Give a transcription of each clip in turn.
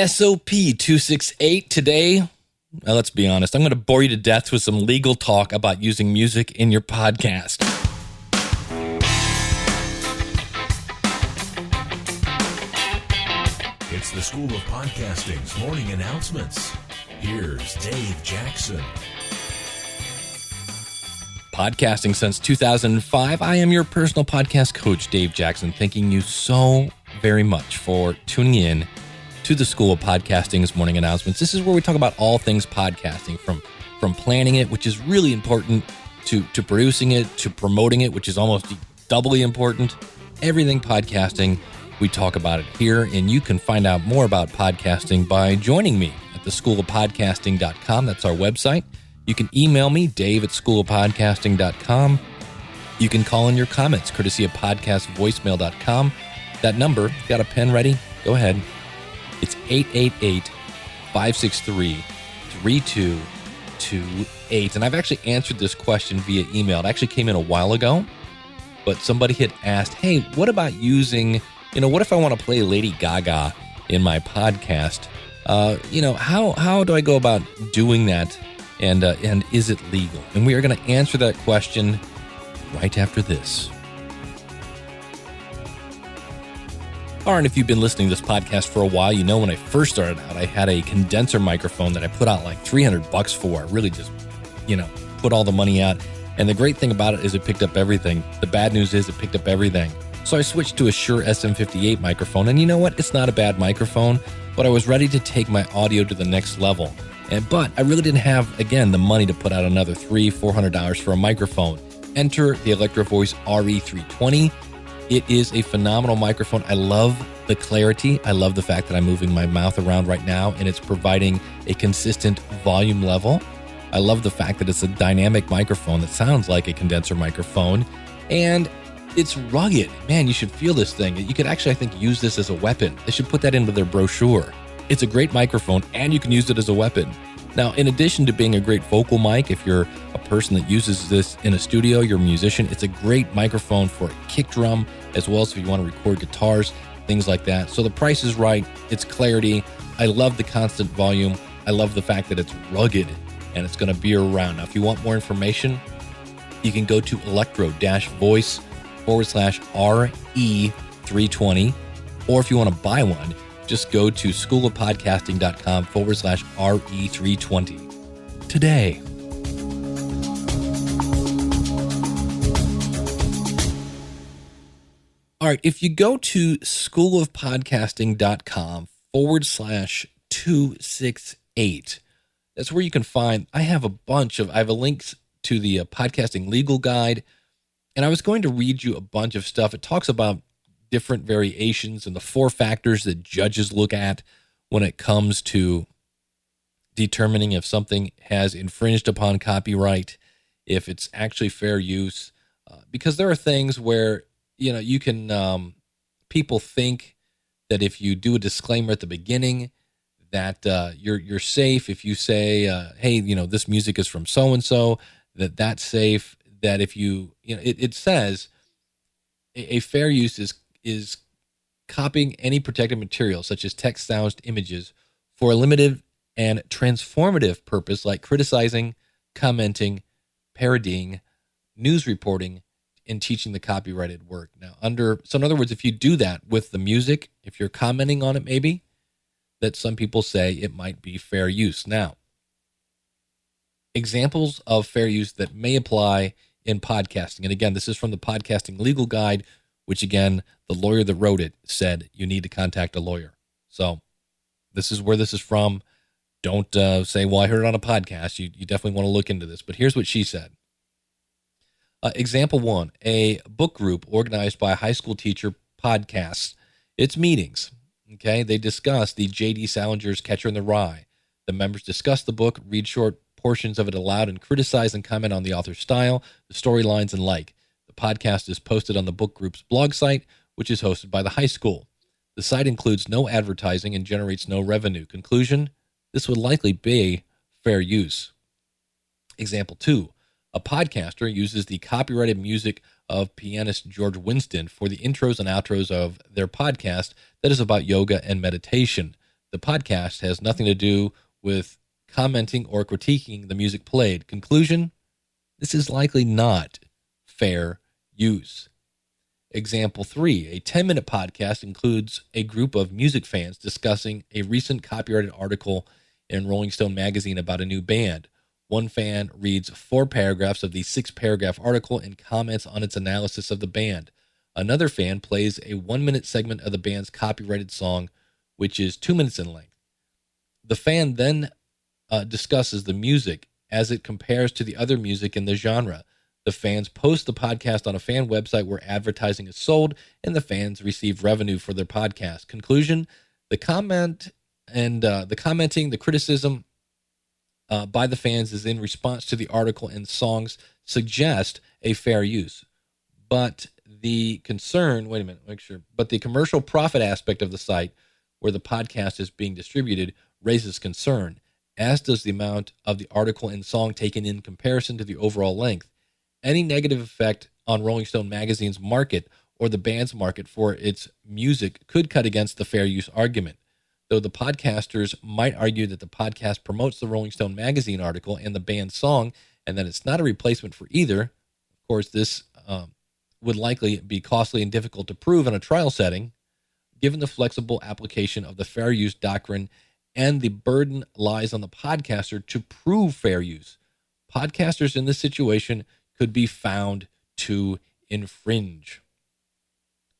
SOP 268 today. Now, let's be honest. I'm going to bore you to death with some legal talk about using music in your podcast. It's the School of Podcasting's morning announcements. Here's Dave Jackson. Podcasting since 2005. I am your personal podcast coach, Dave Jackson, thanking you so very much for tuning in to the School of Podcasting's morning announcements. This is where we talk about all things podcasting, from planning it, which is really important, to producing it, to promoting it, which is almost doubly important. Everything podcasting, we talk about it here, and you can find out more about podcasting by joining me at theschoolofpodcasting.com. That's our website. You can email me, dave@schoolofpodcasting.com. You can call in your comments, courtesy of podcastvoicemail.com. That number, got a pen ready? Go ahead. It's 888-563-3228. And I've actually answered this question via email. It actually came in a while ago, but somebody had asked, hey, what about using, what if I want to play Lady Gaga in my podcast? How do I go about doing that? And is it legal? And we are going to answer that question right after this. All right, if you've been listening to this podcast for a while, you know when I first started out, I had a condenser microphone that I put out like $300 for. I really just, put all the money out. And the great thing about it is it picked up everything. The bad news is it picked up everything. So I switched to a Shure SM58 microphone. And you know what? It's not a bad microphone, but I was ready to take my audio to the next level. But I really didn't have, again, the money to put out another $300-$400 for a microphone. Enter the Electro Voice RE320. It is a phenomenal microphone. I love the clarity. I love the fact that I'm moving my mouth around right now and it's providing a consistent volume level. I love the fact that it's a dynamic microphone that sounds like a condenser microphone, and it's rugged. Man, you should feel this thing. You could actually, I think, use this as a weapon. They should put that into their brochure. It's a great microphone and you can use it as a weapon. Now, in addition to being a great vocal mic, if you're a person that uses this in a studio, you're a musician, it's a great microphone for a kick drum, as well as if you want to record guitars, things like that. So the price is right. It's clarity. I love the constant volume. I love the fact that it's rugged and it's going to be around. Now, if you want more information, you can go to electro-voice/RE320. Or if you want to buy one, just go to schoolofpodcasting.com/RE320 today. All right, if you go to schoolofpodcasting.com/268, that's where you can find, I have a links to the podcasting legal guide, and I was going to read you a bunch of stuff. It talks about different variations and the 4 factors that judges look at when it comes to determining if something has infringed upon copyright, if it's actually fair use, because there are things where you can, people think that if you do a disclaimer at the beginning that you're safe. If you say, hey, this music is from so-and-so, that's safe. That if it says a fair use is copying any protected material, such as text, sounds, images, for a limited and transformative purpose like criticizing, commenting, parodying, news reporting, in teaching the copyrighted work. Now, so in other words, if you do that with the music, if you're commenting on it, maybe, that some people say it might be fair use. Now, examples of fair use that may apply in podcasting. And again, this is from the Podcasting Legal Guide, which again, the lawyer that wrote it said you need to contact a lawyer. So this is where this is from. Don't say, well, I heard it on a podcast. You definitely want to look into this. But here's what she said. Example 1, a book group organized by a high school teacher podcasts its meetings. Okay, they discuss the J.D. Salinger's Catcher in the Rye. The members discuss the book, read short portions of it aloud, and criticize and comment on the author's style, the storylines, and like. The podcast is posted on the book group's blog site, which is hosted by the high school. The site includes no advertising and generates no revenue. Conclusion, this would likely be fair use. Example 2, a podcaster uses the copyrighted music of pianist George Winston for the intros and outros of their podcast that is about yoga and meditation. The podcast has nothing to do with commenting or critiquing the music played. Conclusion, this is likely not fair use. Example 3, a 10-minute podcast includes a group of music fans discussing a recent copyrighted article in Rolling Stone magazine about a new band. One fan reads 4 paragraphs of the 6-paragraph article and comments on its analysis of the band. Another fan plays a 1-minute segment of the band's copyrighted song, which is 2 minutes in length. The fan then discusses the music as it compares to the other music in the genre. The fans post the podcast on a fan website where advertising is sold, and the fans receive revenue for their podcast. Conclusion, the comment and the commenting, the criticism by the fans is in response to the article, and songs suggest a fair use. But the concern, but the commercial profit aspect of the site where the podcast is being distributed raises concern, as does the amount of the article and song taken in comparison to the overall length. Any negative effect on Rolling Stone magazine's market or the band's market for its music could cut against the fair use argument. Though the podcasters might argue that the podcast promotes the Rolling Stone magazine article and the band's song, and that it's not a replacement for either. Of course, this would likely be costly and difficult to prove in a trial setting, given the flexible application of the fair use doctrine, and the burden lies on the podcaster to prove fair use. Podcasters in this situation could be found to infringe.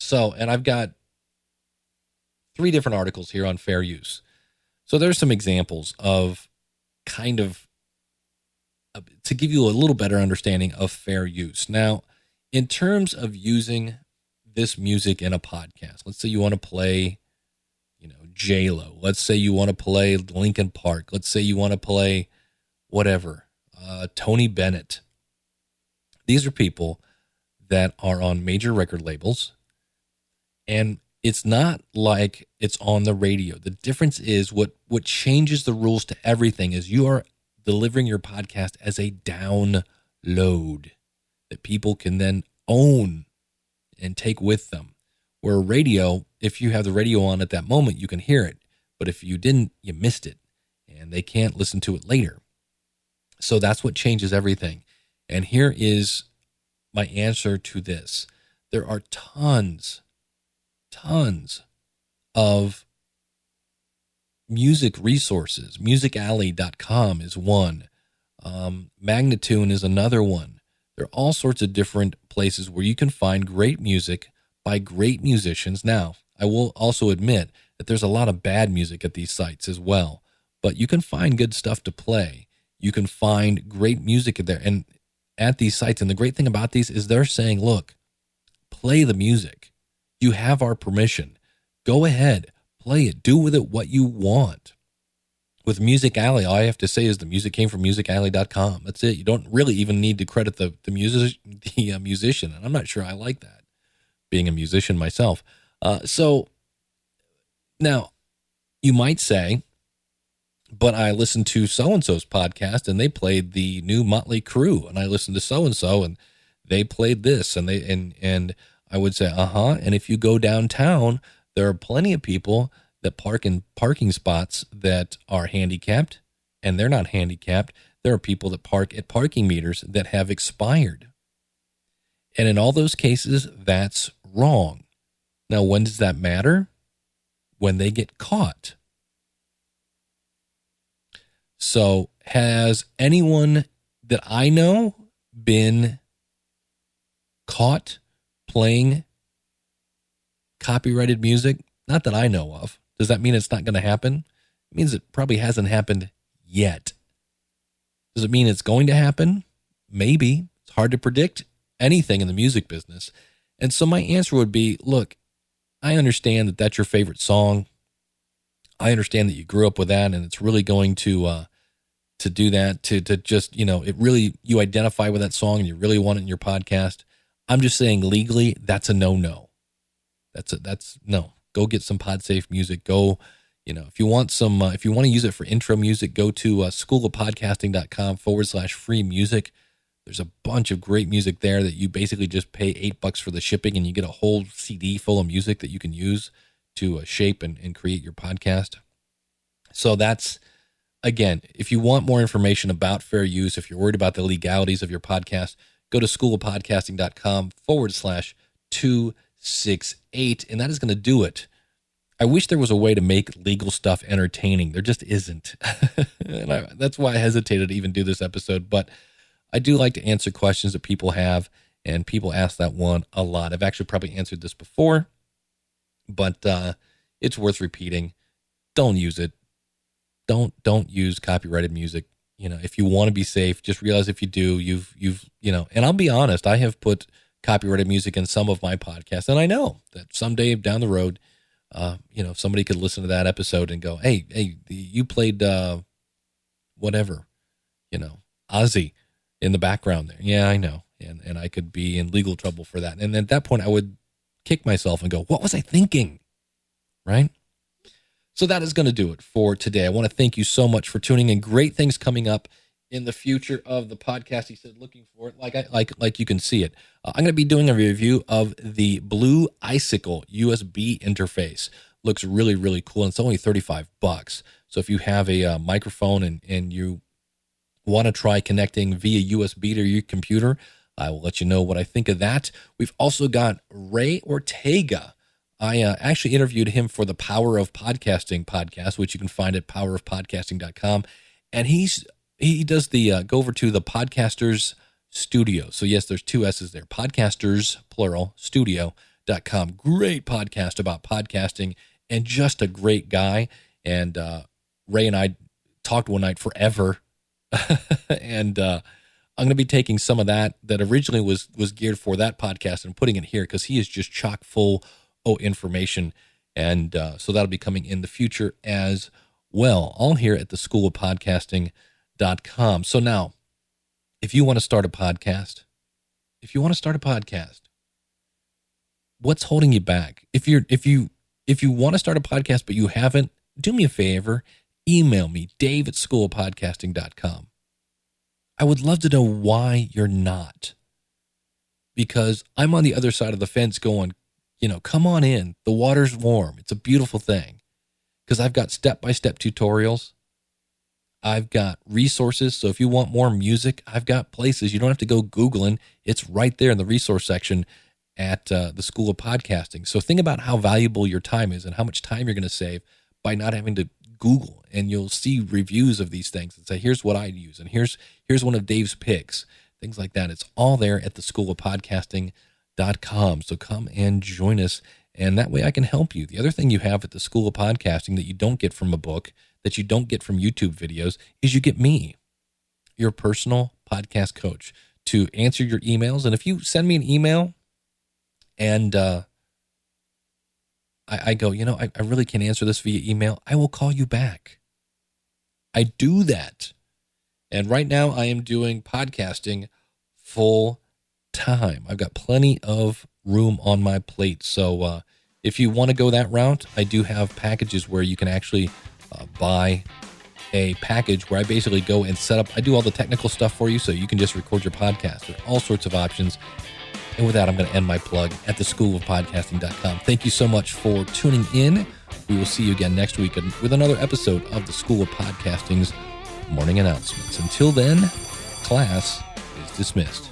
So, and I've got 3 different articles here on fair use. So there's some examples of kind of, to give you a little better understanding of fair use. Now, in terms of using this music in a podcast, let's say you want to play, J-Lo. Let's say you want to play Linkin Park. Let's say you want to play whatever, Tony Bennett. These are people that are on major record labels, and it's not like it's on the radio. The difference is what changes the rules to everything is you are delivering your podcast as a download that people can then own and take with them. Where radio, if you have the radio on at that moment, you can hear it. But if you didn't, you missed it, and they can't listen to it later. So that's what changes everything. And here is my answer to this. There are tons of music resources. Musicalley.com is one. Magnatune is another one. There are all sorts of different places where you can find great music by great musicians. Now, I will also admit that there's a lot of bad music at these sites as well, but you can find good stuff to play. You can find great music there and at these sites. And the great thing about these is they're saying, look, play the music. You have our permission. Go ahead, play it. Do with it what you want. With Music Alley, all I have to say is the music came from musicalley.com. That's it. You don't really even need to credit the musician. And I'm not sure I like that, being a musician myself. So now you might say, but I listened to so-and-so's podcast and they played the new Motley Crue, and I listened to so-and-so and they played this, and and I would say, and if you go downtown, there are plenty of people that park in parking spots that are handicapped, and they're not handicapped. There are people that park at parking meters that have expired. And in all those cases, that's wrong. Now, when does that matter? When they get caught. So has anyone that I know been caught playing copyrighted music? Not that I know of. Does that mean it's not going to happen? It means it probably hasn't happened yet. Does it mean it's going to happen? Maybe. It's hard to predict anything in the music business. And so my answer would be, look, I understand that that's your favorite song. I understand that you grew up with that, and it's really going to do that, to just, it really, you identify with that song and you really want it in your podcast. I'm just saying legally, that's a no. That's no. Go get some PodSafe music. Go, if you want if you want to use it for intro music, go to schoolofpodcasting.com/free music. There's a bunch of great music there that you basically just pay $8 for the shipping, and you get a whole CD full of music that you can use to shape and create your podcast. So that's, again, if you want more information about fair use, if you're worried about the legalities of your podcast, go to schoolofpodcasting.com/268, and that is going to do it. I wish there was a way to make legal stuff entertaining. There just isn't. And that's why I hesitated to even do this episode. But I do like to answer questions that people have, and people ask that one a lot. I've actually probably answered this before, but it's worth repeating. Don't use it. Don't use copyrighted music. If you want to be safe, just realize if you do, you've and I'll be honest, I have put copyrighted music in some of my podcasts, and I know that someday down the road, somebody could listen to that episode and go, hey, you played whatever, Ozzy in the background there. Yeah, I know. And I could be in legal trouble for that. And at that point, I would kick myself and go, what was I thinking? Right? So that is going to do it for today. I want to thank you so much for tuning in. Great things coming up in the future of the podcast. He said, looking for it. Like you can see it. I'm going to be doing a review of the Blue Icicle USB interface. Looks really, really cool. And it's only $35. So if you have a microphone and you want to try connecting via USB to your computer, I will let you know what I think of that. We've also got Ray Ortega. I actually interviewed him for the Power of Podcasting podcast, which you can find at powerofpodcasting.com. And he does the, go over to the Podcasters Studio. So yes, there's two S's there. Podcasters, plural, studio.com. Great podcast about podcasting and just a great guy. And Ray and I talked one night forever. And I'm going to be taking some of that originally was geared for that podcast and putting it here because he is just chock full information. And so that'll be coming in the future as well, all here at the schoolofpodcasting.com. So now, if you want to start a podcast, what's holding you back? If you want to start a podcast, but you haven't, do me a favor, email me, dave@schoolofpodcasting.com. I would love to know why you're not, because I'm on the other side of the fence going, come on in. The water's warm. It's a beautiful thing. Because I've got step-by-step tutorials. I've got resources. So if you want more music, I've got places. You don't have to go Googling. It's right there in the resource section at the School of Podcasting. So think about how valuable your time is and how much time you're going to save by not having to Google. And you'll see reviews of these things and say, here's what I use. And here's one of Dave's picks. Things like that. It's all there at the School of Podcasting.com. So come and join us, and that way I can help you. The other thing you have at the School of Podcasting that you don't get from a book, that you don't get from YouTube videos, is you get me, your personal podcast coach, to answer your emails. And if you send me an email and I go, I really can't answer this via email, I will call you back. I do that. And right now I am doing podcasting full time. I've got plenty of room on my plate. So if you want to go that route, I do have packages where you can actually buy a package where I basically go and set up, I do all the technical stuff for you so you can just record your podcast. There are all sorts of options. And with that, I'm going to end my plug at theschoolofpodcasting.com. Thank you so much for tuning in. We will see you again next week with another episode of the School of Podcasting's morning announcements. Until then, class is dismissed.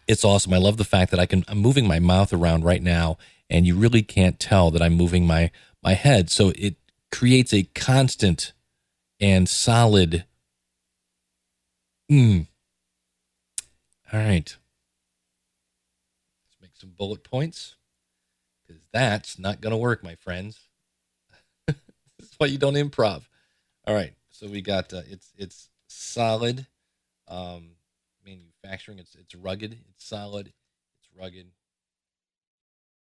It's awesome. I love the fact that I'm moving my mouth around right now, and you really can't tell that I'm moving my head. So it creates a constant and solid. All right. Let's make some bullet points, because that's not going to work, my friends. That's why you don't improv. All right. So we got it's solid. Manufacturing. It's rugged. It's solid. It's rugged.